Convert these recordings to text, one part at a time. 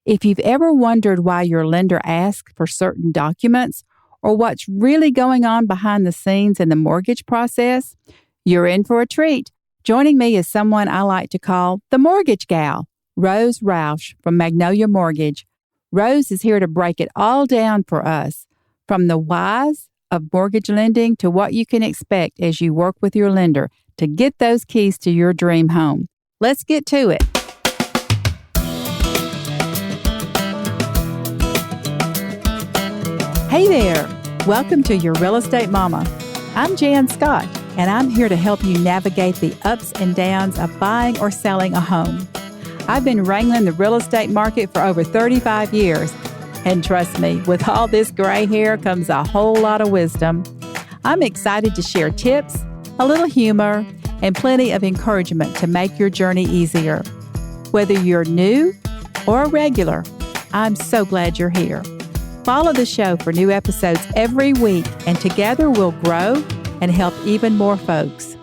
If you've ever wondered why your lender asks for certain documents or what's really going on behind the scenes in the mortgage process, you're in for a treat. Joining me is someone I like to call the Mortgage Gal, Rose Rauch from Magnolia Mortgage. Rose is here to break it all down for us, from the whys of mortgage lending to what you can expect as you work with your lender to get those keys to your dream home. Let's get to it. Hey there. Welcome to Your Real Estate Mama. I'm Jan Scott, and I'm here to help you navigate the ups and downs of buying or selling a home. I've been wrangling the real estate market for over 35 years, and trust me, with all this gray hair comes a whole lot of wisdom. I'm excited to share tips, a little humor, and plenty of encouragement to make your journey easier. Whether you're new or a regular, I'm so glad you're here. Follow the show for new episodes every week, and together we'll grow and help even more folks.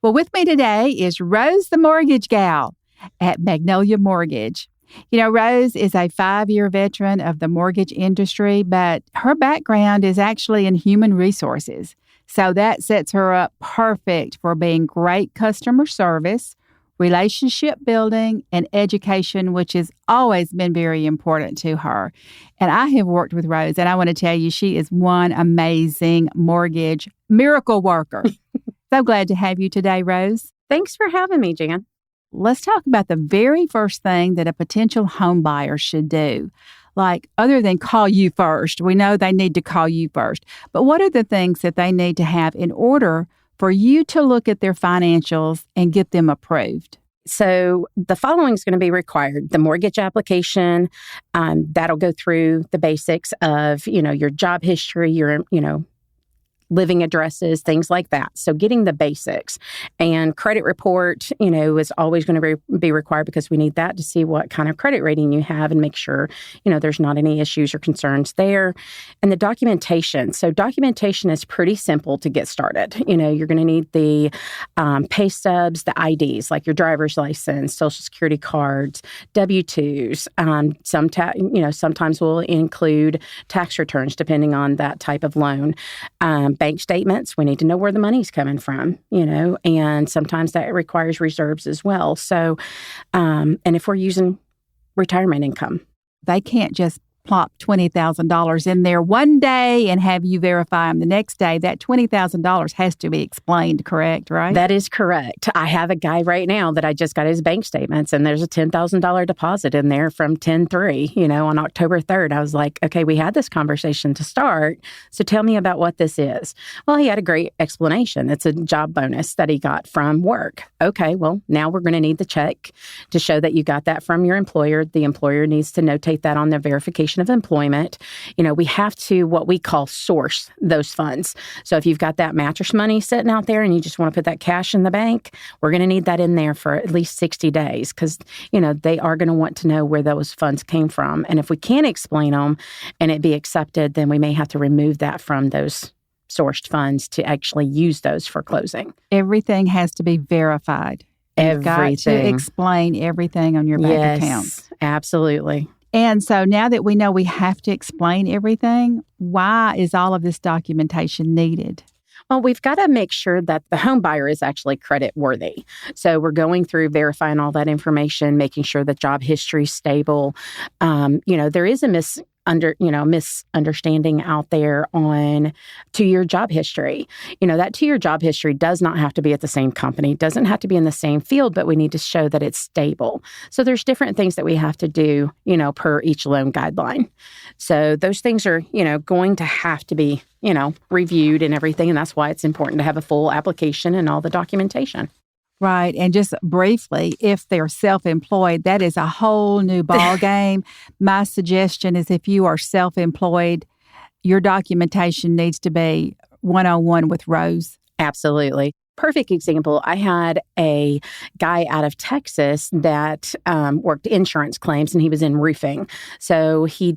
Well, with me today is Rose the Mortgage Gal at Magnolia Mortgage. You know, Rose is a 5-year veteran of the mortgage industry, but her background is actually in human resources. So that sets her up perfect for being great customer service, relationship building, and education, which has always been very important to her. And I have worked with Rose, and I want to tell you, she is one amazing mortgage miracle worker. So glad to have you today, Rose. Thanks for having me, Jan. Let's talk about the very first thing that a potential home buyer should do. Like, other than call you first, we know they need to call you first. But what are the things that they need to have in order for you to look at their financials and get them approved? So the following is going to be required. The mortgage application, that'll go through the basics of, your job history, your, living addresses, things like that. So getting the basics. And credit report, is always going to be required because we need that to see what kind of credit rating you have and make sure, there's not any issues or concerns there. And the documentation. So documentation is pretty simple to get started. You're going to need the pay stubs, the IDs, like your driver's license, social security cards, W-2s. Sometimes we'll include tax returns depending on that type of loan. Bank statements, we need to know where the money's coming from, and sometimes that requires reserves as well. So, and if we're using retirement income. They can't just plop $20,000 in there one day and have you verify them the next day. That $20,000 has to be explained, correct, right? That is correct. I have a guy right now that I just got his bank statements, and there's a $10,000 deposit in there from 10/3, on October 3rd. I was like, okay, we had this conversation to start, so tell me about what this is. Well, he had a great explanation. It's a job bonus that he got from work. Okay, well, now we're going to need the check to show that you got that from your employer. The employer needs to notate that on their verification of employment. We have to what we call source those funds. So if you've got that mattress money sitting out there and you just want to put that cash in the bank, we're going to need that in there for at least 60 days because, they are going to want to know where those funds came from. And if we can't explain them and it be accepted, then we may have to remove that from those sourced funds to actually use those for closing. Everything has to be verified. You've got to explain everything on your bank account. Yes, absolutely. And so now that we know we have to explain everything, why is all of this documentation needed? Well, we've got to make sure that the home buyer is actually credit worthy. So we're going through verifying all that information, making sure that job history is stable. There is a misunderstanding out there on 2-year job history. That 2-year job history does not have to be at the same company, doesn't have to be in the same field, but we need to show that it's stable. So there's different things that we have to do, per each loan guideline. So those things are, going to have to be, reviewed and everything. And that's why it's important to have a full application and all the documentation. Right. And just briefly, if they're self-employed, that is a whole new ball game. My suggestion is if you are self-employed, your documentation needs to be one-on-one with Rose. Absolutely. Perfect example. I had a guy out of Texas that worked insurance claims, and he was in roofing. So he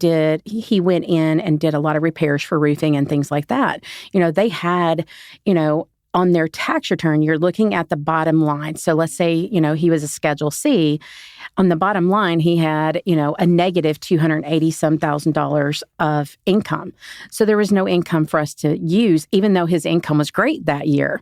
went in and did a lot of repairs for roofing and things like that. They had, on their tax return, you're looking at the bottom line. So let's say, he was a Schedule C. On the bottom line, he had, a negative $280-some thousand of income. So there was no income for us to use, even though his income was great that year.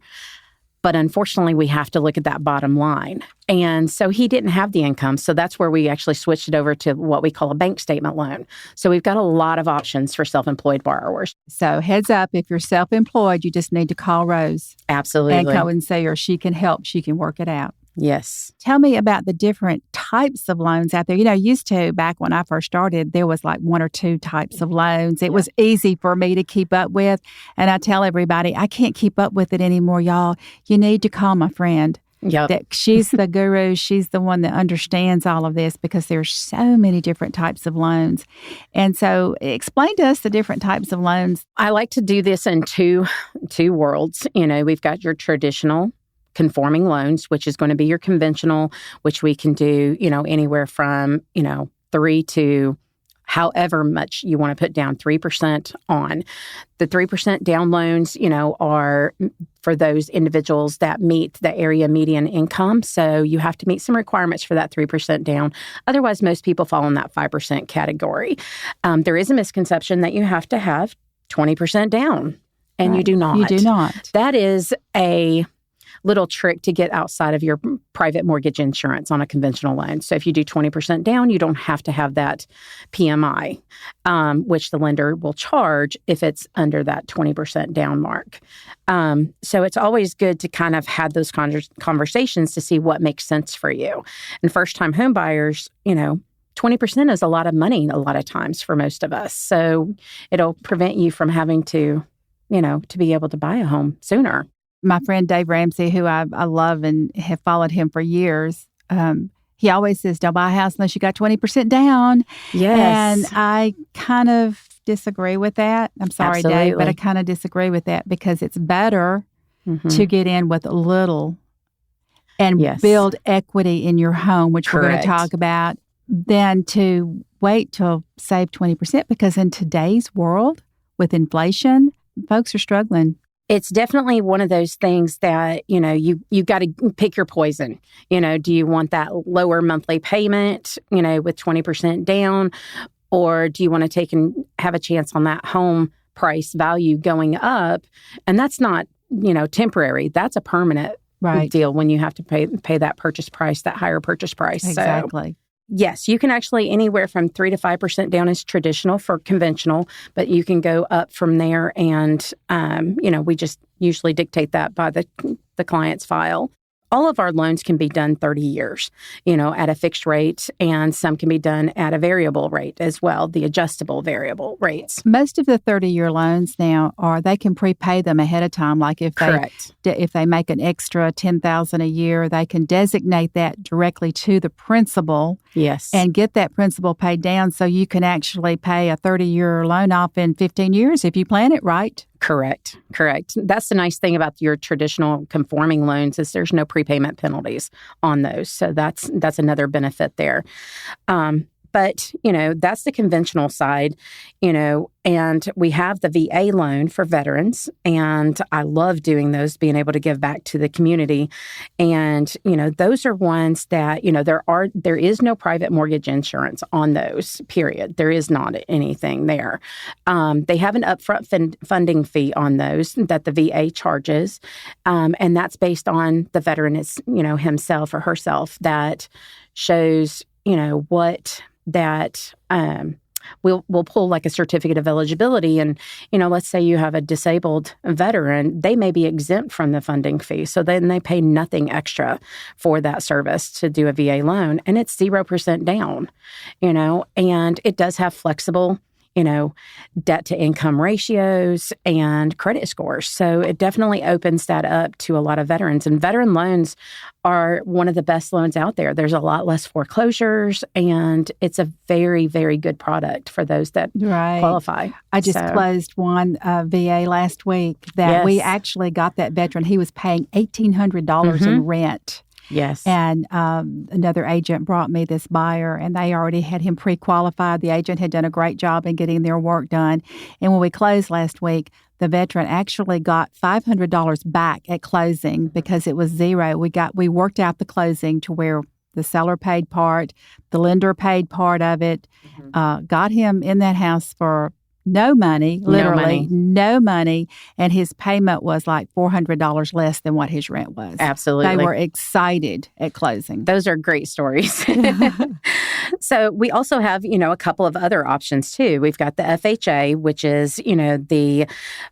But unfortunately, we have to look at that bottom line. And so he didn't have the income. So that's where we actually switched it over to what we call a bank statement loan. So we've got a lot of options for self-employed borrowers. So heads up, if you're self-employed, you just need to call Rose. Absolutely. And go and see her. She can help. She can work it out. Yes. Tell me about the different types of loans out there. Used to, back when I first started, there was like one or two types of loans. It was easy for me to keep up with. And I tell everybody, I can't keep up with it anymore, y'all. You need to call my friend. Yep. She's the guru. She's the one that understands all of this because there's so many different types of loans. And so explain to us the different types of loans. I like to do this in two worlds. We've got your traditional conforming loans, which is going to be your conventional, which we can do, anywhere from, 3 to however much you want to put down, 3% on. The 3% down loans, are for those individuals that meet the area median income. So you have to meet some requirements for that 3% down. Otherwise, most people fall in that 5% category. There is a misconception that you have to have 20% down, and you do not. You do not. That is a little trick to get outside of your private mortgage insurance on a conventional loan. So if you do 20% down, you don't have to have that PMI, which the lender will charge if it's under that 20% down mark. So it's always good to kind of have those conversations to see what makes sense for you. And first-time home buyers, 20% is a lot of money a lot of times for most of us. So it'll prevent you from having to be able to buy a home sooner. My friend Dave Ramsey, who I love and have followed him for years, he always says, don't buy a house unless you got 20% down. Yes. And I kind of disagree with that. I'm sorry, Absolutely. Dave, but I kind of disagree with that because it's better to get in with a little and build equity in your home, which we're going to talk about, than to wait till save 20% because in today's world with inflation, folks are struggling. It's definitely one of those things that, you got to pick your poison. Do you want that lower monthly payment, with 20% down? Or do you want to take and have a chance on that home price value going up? And that's not, temporary. That's a permanent deal when you have to pay that purchase price, that higher purchase price. Exactly. So, yes, you can actually anywhere from 3 to 5% down is traditional for conventional, but you can go up from there. And, we just usually dictate that by the client's file. All of our loans can be done 30 years, at a fixed rate, and some can be done at a variable rate as well, the adjustable variable rates. Most of the 30-year loans now they can prepay them ahead of time. Like if they make an extra $10,000 a year, they can designate that directly to the principal. Yes. And get that principal paid down so you can actually pay a 30-year loan off in 15 years if you plan it right. Correct. That's the nice thing about your traditional conforming loans is there's no prepayment penalties on those. So that's another benefit there. But, that's the conventional side, and we have the VA loan for veterans. And I love doing those, being able to give back to the community. And, those are ones that, there is no private mortgage insurance on those, period. There is not anything there. They have an upfront funding fee on those that the VA charges. And that's based on the veteran himself or herself that shows, what that we'll pull like a certificate of eligibility. And, let's say you have a disabled veteran, they may be exempt from the funding fee. So then they pay nothing extra for that service to do a VA loan. And it's 0% down, and it does have flexible debt to income ratios and credit scores. So it definitely opens that up to a lot of veterans. And veteran loans are one of the best loans out there. There's a lot less foreclosures, and it's a very, very good product for those that qualify. I just closed one VA last week that we actually got that veteran. He was paying $1,800 in rent. Yes. And another agent brought me this buyer, and they already had him pre-qualified. The agent had done a great job in getting their work done. And when we closed last week, the veteran actually got $500 back at closing because it was zero. We worked out the closing to where the seller paid part, the lender paid part of it, got him in that house for no money, literally no money, and his payment was like $400 less than what his rent was. Absolutely. They were excited at closing. Those are great stories. So we also have, a couple of other options too. We've got the FHA, which is, the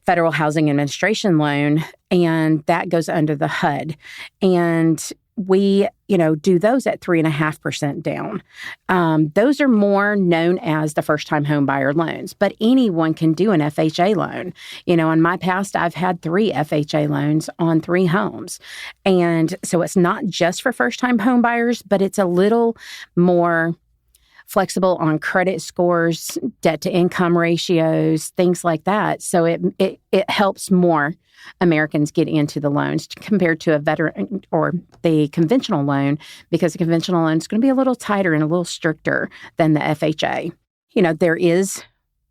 Federal Housing Administration loan, and that goes under the HUD. And we, do those at 3.5% down. Those are more known as the first-time homebuyer loans, but anyone can do an FHA loan. In my past, I've had 3 FHA loans on 3 homes. And so it's not just for first-time homebuyers, but it's a little more flexible on credit scores, debt-to-income ratios, things like that. So it helps more Americans get into the loans compared to a veteran or the conventional loan, because the conventional loan is going to be a little tighter and a little stricter than the FHA. There is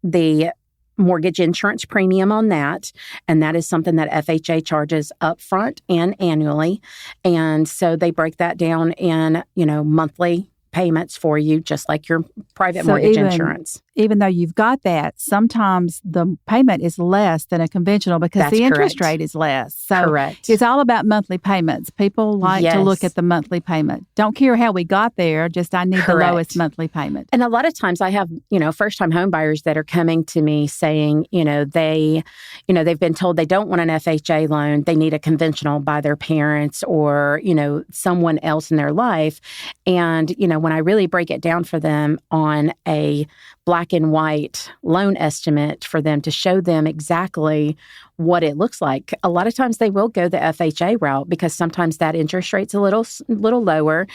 the mortgage insurance premium on that, and that is something that FHA charges upfront and annually. And so they break that down in, monthly payments for you, just like your private mortgage insurance. Even though you've got that, sometimes the payment is less than a conventional because That's the interest correct. rate is less. So Correct. It's all about monthly payments. People like to look at the monthly payment. Don't care how we got there, just I need Correct. the lowest monthly payment. And a lot of times I have, first-time home buyers that are coming to me saying, they've been told they don't want an FHA loan. They need a conventional by their parents or, someone else in their life. And, when I really break it down for them on a black and white loan estimate for them to show them exactly what it looks like, a lot of times they will go the FHA route because sometimes that interest rate's a little lower.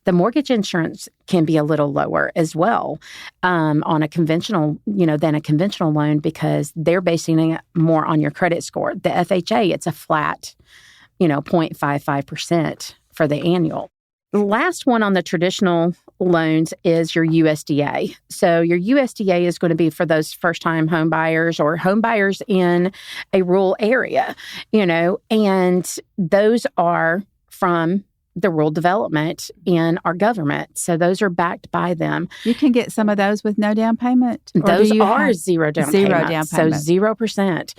The mortgage insurance can be a little lower as well on a conventional, than a conventional loan because they're basing it more on your credit score. The FHA, it's a flat, 0.55% for the annual. The last one on the traditional loans is your USDA. So your USDA is going to be for those first-time home buyers or home buyers in a rural area, and those are from the rural development in our government. So those are backed by them. You can get some of those with no down payment? Those are zero down payment. So 0%.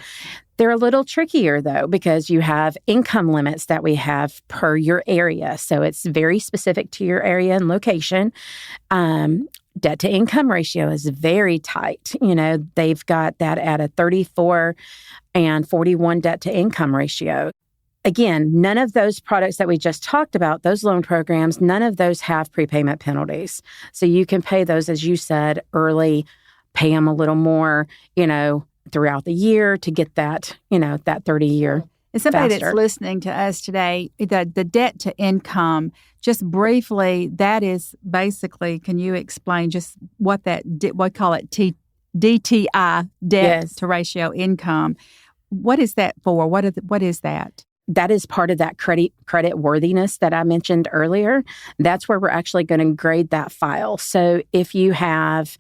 They're a little trickier, though, because you have income limits that we have per your area. So it's very specific to your area and location. Debt-to-income ratio is very tight. They've got that at a 34 and 41 debt-to-income ratio. Again, none of those products that we just talked about, those loan programs, none of those have prepayment penalties. So you can pay those, as you said, early, pay them a little more, throughout the year to get that, that 30-year And somebody faster. That's listening to us today, the debt to income, just briefly, that is basically, can you explain just what that, we call it DTI, debt to ratio income. What is that for? What is that? That is part of that credit worthiness that I mentioned earlier. That's where we're actually going to grade that file. So if you have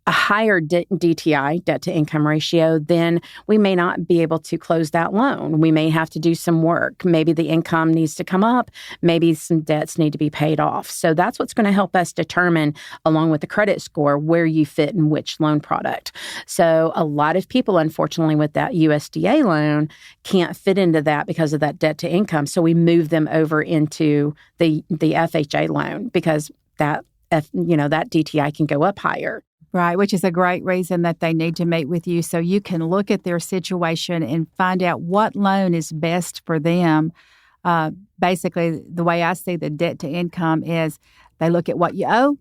a higher DTI, debt to income ratio, then we may not be able to close that loan. We may have to do some work. Maybe the income needs to come up. Maybe some debts need to be paid off. So that's what's going to help us determine, along with the credit score, where you fit in which loan product. So a lot of people, unfortunately, with that USDA loan can't fit into that because of that debt to income. So we move them over into the FHA loan because that DTI can go up higher. Right, which is a great reason that they need to meet with you so you can look at their situation and find out what loan is best for them. Basically, the way I see the debt to income is they look at what you owe,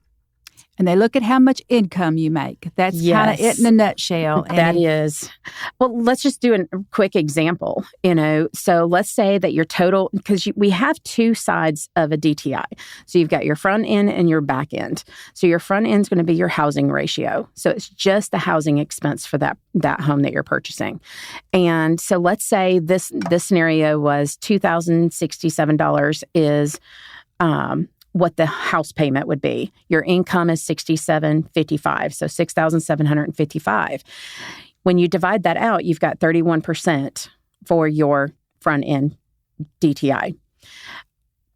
And they look at how much income you make. That's kind of it in a nutshell. That is. Well, let's just do a quick example. So let's say that your total, because we have two sides of a DTI. So you've got your front end and your back end. So your front end is going to be your housing ratio. So it's just the housing expense for that home that you're purchasing. And so let's say this scenario was $2,067 is what the house payment would be. Your income is $6,755, so $6,755. When you divide that out, you've got 31% for your front end DTI.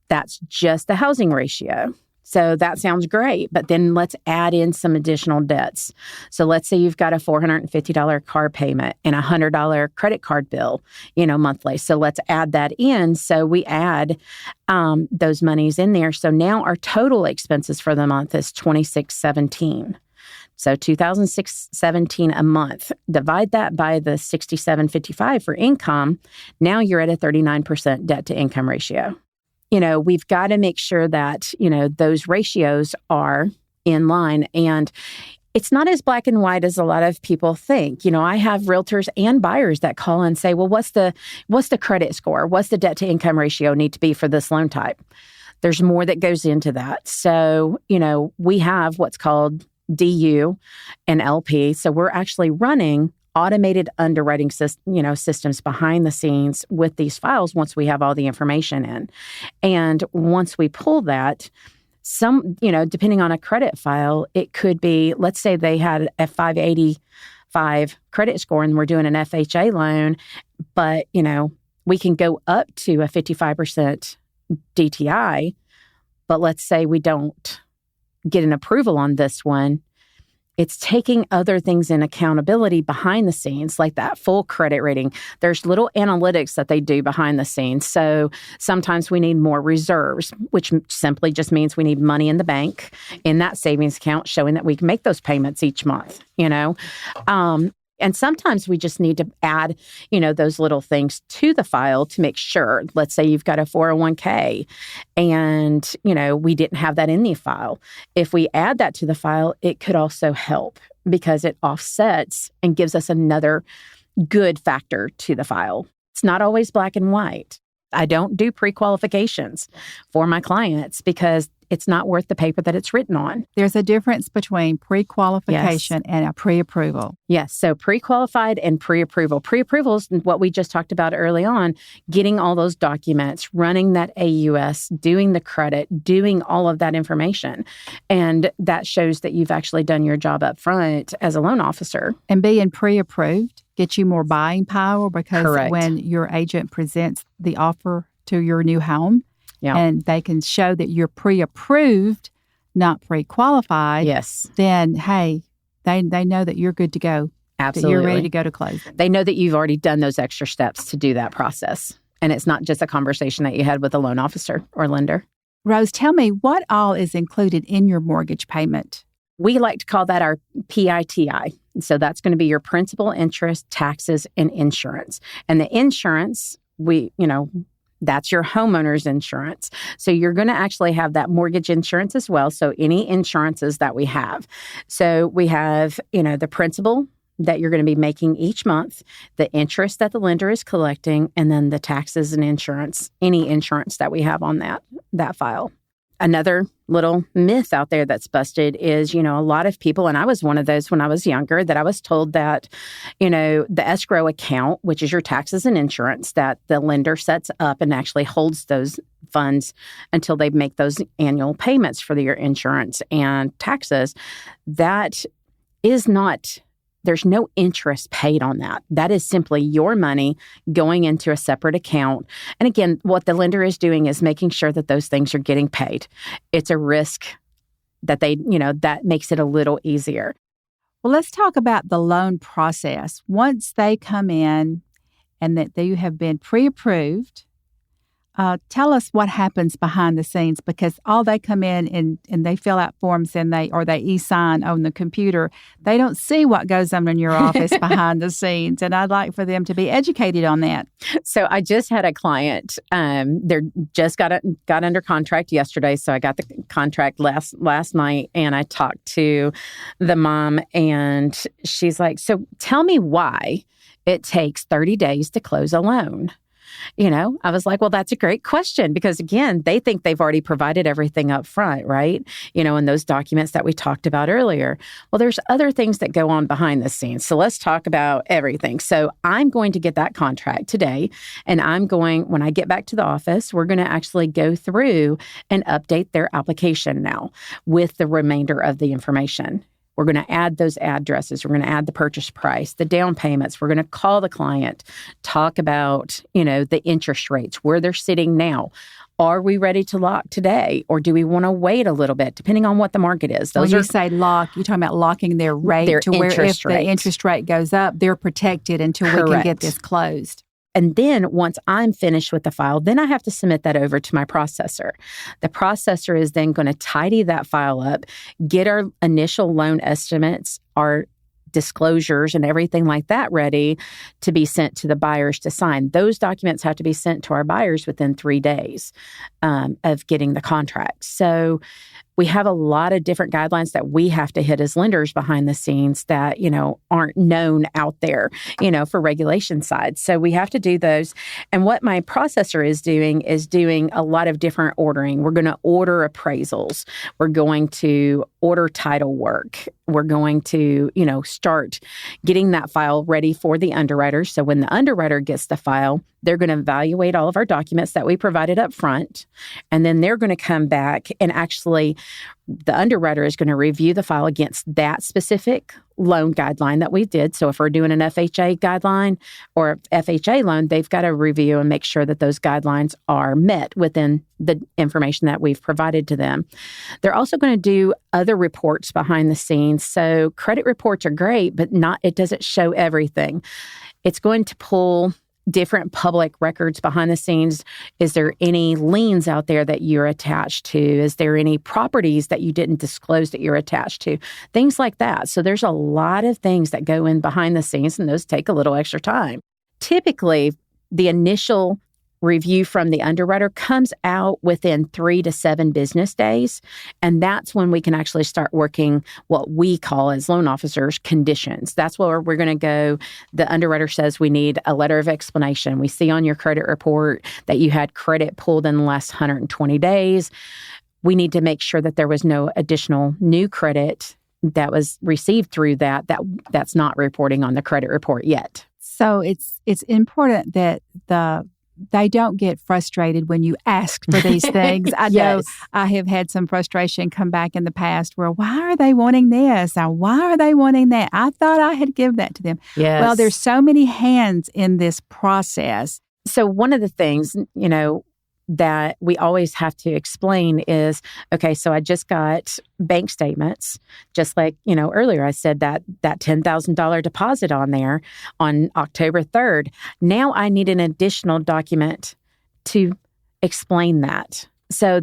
That's just the housing ratio. So that sounds great, but then let's add in some additional debts. So let's say you've got a $450 car payment and a $100 credit card bill, monthly. So let's add that in. So we add those monies in there. So now our total expenses for the month is $2,617. So $2,617 a month. Divide that by the $6,755 for income. Now you're at a 39% debt to income ratio. We've got to make sure that, those ratios are in line. And it's not as black and white as a lot of people think. I have realtors and buyers that call and say, well, what's the credit score? What's the debt to income ratio need to be for this loan type? There's more that goes into that. So, we have what's called DU and LP. So we're actually running automated underwriting systems behind the scenes with these files once we have all the information in. And once we pull that, depending on a credit file, it could be, let's say they had a 585 credit score and we're doing an FHA loan, but, we can go up to a 55% DTI, but let's say we don't get an approval on this one. It's taking other things in accountability behind the scenes, like that full credit rating. There's little analytics that they do behind the scenes. So sometimes we need more reserves, which simply just means we need money in the bank in that savings account, showing that we can make those payments each month, And sometimes we just need to add, those little things to the file to make sure. Let's say you've got a 401k and, we didn't have that in the file. If we add that to the file, it could also help because it offsets and gives us another good factor to the file. It's not always black and white. I don't do pre-qualifications for my clients because it's not worth the paper that it's written on. There's a difference between pre-qualification and a pre-approval. Yes. So pre-qualified and pre-approval. Pre-approval is what we just talked about early on, getting all those documents, running that AUS, doing the credit, doing all of that information. And that shows that you've actually done your job up front as a loan officer. And being pre-approved gets you more buying power because Correct. When your agent presents the offer to your new home, and they can show that you're pre-approved, not pre-qualified, yes, then, hey, they know that you're good to go. Absolutely. That you're ready to go to closing. They know that you've already done those extra steps to do that process. And it's not just a conversation that you had with a loan officer or lender. Rose, tell me, what all is included in your mortgage payment? We like to call that our PITI. So that's going to be your principal, interest, taxes, and insurance. And the insurance, that's your homeowner's insurance. So you're going to actually have that mortgage insurance as well. So any insurances that we have. So we have, the principal that you're going to be making each month, the interest that the lender is collecting, and then the taxes and insurance, any insurance that we have on that file. Another little myth out there that's busted is, a lot of people, and I was one of those when I was younger, that I was told that, the escrow account, which is your taxes and insurance, that the lender sets up and actually holds those funds until they make those annual payments for your insurance and taxes. That is not... There's no interest paid on that. That is simply your money going into a separate account. And again, what the lender is doing is making sure that those things are getting paid. It's a risk that that makes it a little easier. Well, let's talk about the loan process. Once they come in and that you have been pre-approved, tell us what happens behind the scenes, because all they come in and they fill out forms and they e-sign on the computer. They don't see what goes on in your office behind the scenes. And I'd like for them to be educated on that. So I just had a client. They just got under contract yesterday. So I got the contract last night, and I talked to the mom, and she's like, "So tell me why it takes 30 days to close a loan." I was like, well, that's a great question, because again, they think they've already provided everything up front, right? In those documents that we talked about earlier. Well, there's other things that go on behind the scenes. So let's talk about everything. So I'm going to get that contract today, and when I get back to the office, we're going to actually go through and update their application now with the remainder of the information. We're going to add those addresses. We're going to add the purchase price, the down payments. We're going to call the client, talk about, the interest rates, where they're sitting now. Are we ready to lock today, or do we want to wait a little bit, depending on what the market is? When you say lock, you're talking about locking their rate to where if the interest rate goes up, they're protected until we can get this closed. And then once I'm finished with the file, then I have to submit that over to my processor. The processor is then going to tidy that file up, get our initial loan estimates, our disclosures and everything like that ready to be sent to the buyers to sign. Those documents have to be sent to our buyers within 3 days of getting the contract. So we have a lot of different guidelines that we have to hit as lenders behind the scenes that, aren't known out there, for regulation side. So we have to do those. And what my processor is doing a lot of different ordering. We're going to order appraisals. We're going to order title work. We're going to, start getting that file ready for the underwriter. So when the underwriter gets the file, they're going to evaluate all of our documents that we provided up front. And then they're going to come back and actually, the underwriter is going to review the file against that specific loan guideline that we did. So if we're doing an FHA guideline or FHA loan, they've got to review and make sure that those guidelines are met within the information that we've provided to them. They're also going to do other reports behind the scenes. So credit reports are great, but it doesn't show everything. It's going to pull different public records behind the scenes. Is there any liens out there that you're attached to? Is there any properties that you didn't disclose that you're attached to? Things like that. So there's a lot of things that go in behind the scenes, and those take a little extra time. Typically, the initial review from the underwriter comes out within 3 to 7 business days. And that's when we can actually start working what we call as loan officers conditions. That's where we're going to go. The underwriter says we need a letter of explanation. We see on your credit report that you had credit pulled in the last 120 days. We need to make sure that there was no additional new credit that was received through that's not reporting on the credit report yet. So it's important that they don't get frustrated when you ask for these things. I know I have had some frustration come back in the past where, why are they wanting this? Or why are they wanting that? I thought I had given that to them. Yes. Well, there's so many hands in this process. So one of the things, that we always have to explain is, okay, so I just got bank statements, just like, earlier I said that $10,000 deposit on there on October 3rd. Now I need an additional document to explain that. So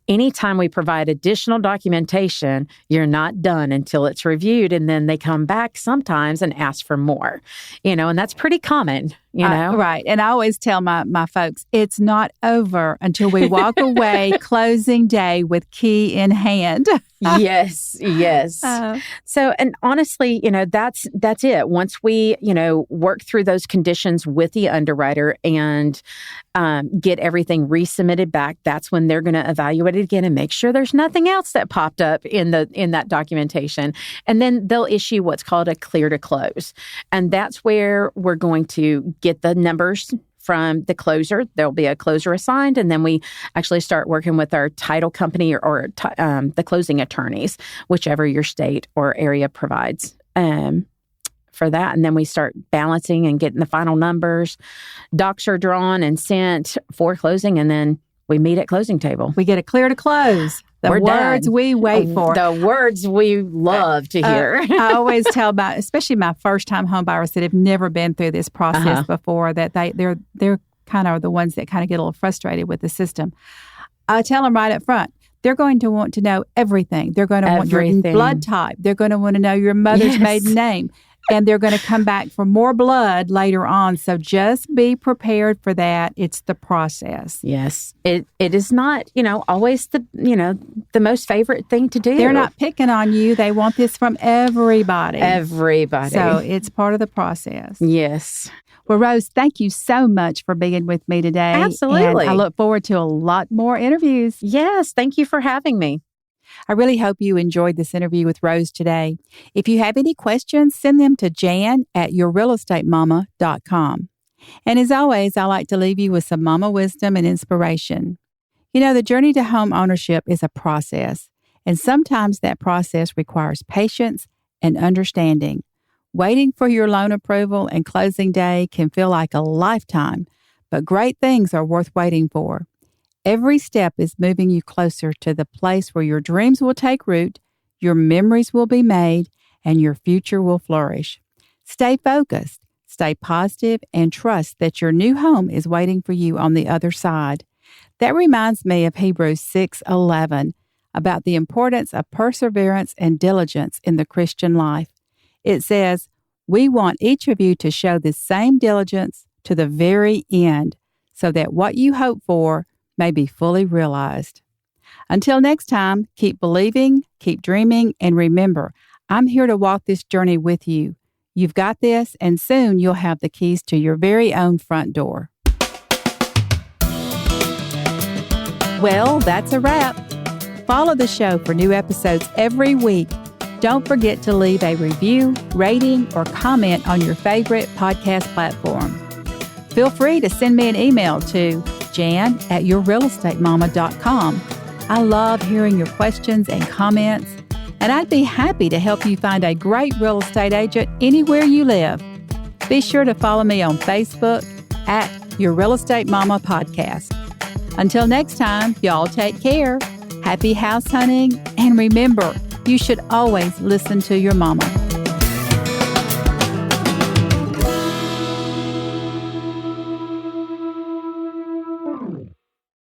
anytime we provide additional documentation, you're not done until it's reviewed. And then they come back sometimes and ask for more, and that's pretty common, Right. And I always tell my folks, it's not over until we walk away closing day with key in hand. Yes. So, and honestly, that's it. Once we, work through those conditions with the underwriter and get everything resubmitted back, that's when they're going to evaluate it again and make sure there's nothing else that popped up in that documentation. And then they'll issue what's called a clear to close. And that's where we're going to get the numbers from the closer. There'll be a closer assigned, and then we actually start working with our title company or the closing attorneys, whichever your state or area provides for that. And then we start balancing and getting the final numbers. Docs are drawn and sent for closing, and then we meet at closing table. We get a clear to close. The words we wait for. The words we love to hear. I always tell especially my first-time home buyers that have never been through this process before, that they're kind of are the ones that kind of get a little frustrated with the system. I tell them right up front, they're going to want to know everything. They're going to want your blood type. They're going to want to know your mother's maiden name. And they're going to come back for more blood later on. So just be prepared for that. It's the process. Yes. It is not, always the most favorite thing to do. They're not picking on you. They want this from everybody. Everybody. So it's part of the process. Yes. Well, Rose, thank you so much for being with me today. Absolutely. And I look forward to a lot more interviews. Yes. Thank you for having me. I really hope you enjoyed this interview with Rose today. If you have any questions, send them to jan@yourrealestatemama.com. And as always, I like to leave you with some mama wisdom and inspiration. The journey to home ownership is a process, and sometimes that process requires patience and understanding. Waiting for your loan approval and closing day can feel like a lifetime, but great things are worth waiting for. Every step is moving you closer to the place where your dreams will take root, your memories will be made, and your future will flourish. Stay focused, stay positive, and trust that your new home is waiting for you on the other side. That reminds me of Hebrews 6:11 about the importance of perseverance and diligence in the Christian life. It says, "We want each of you to show the same diligence to the very end, so that what you hope for may be fully realized." Until next time, keep believing, keep dreaming, and remember, I'm here to walk this journey with you. You've got this, and soon you'll have the keys to your very own front door. Well, that's a wrap. Follow the show for new episodes every week. Don't forget to leave a review, rating, or comment on your favorite podcast platform. Feel free to send me an email to jan@yourrealestatemama.com. I love hearing your questions and comments, and I'd be happy to help you find a great real estate agent anywhere you live. Be sure to follow me on Facebook at Your Real Estate Mama Podcast. Until next time, y'all take care. Happy house hunting, and remember, you should always listen to your mama.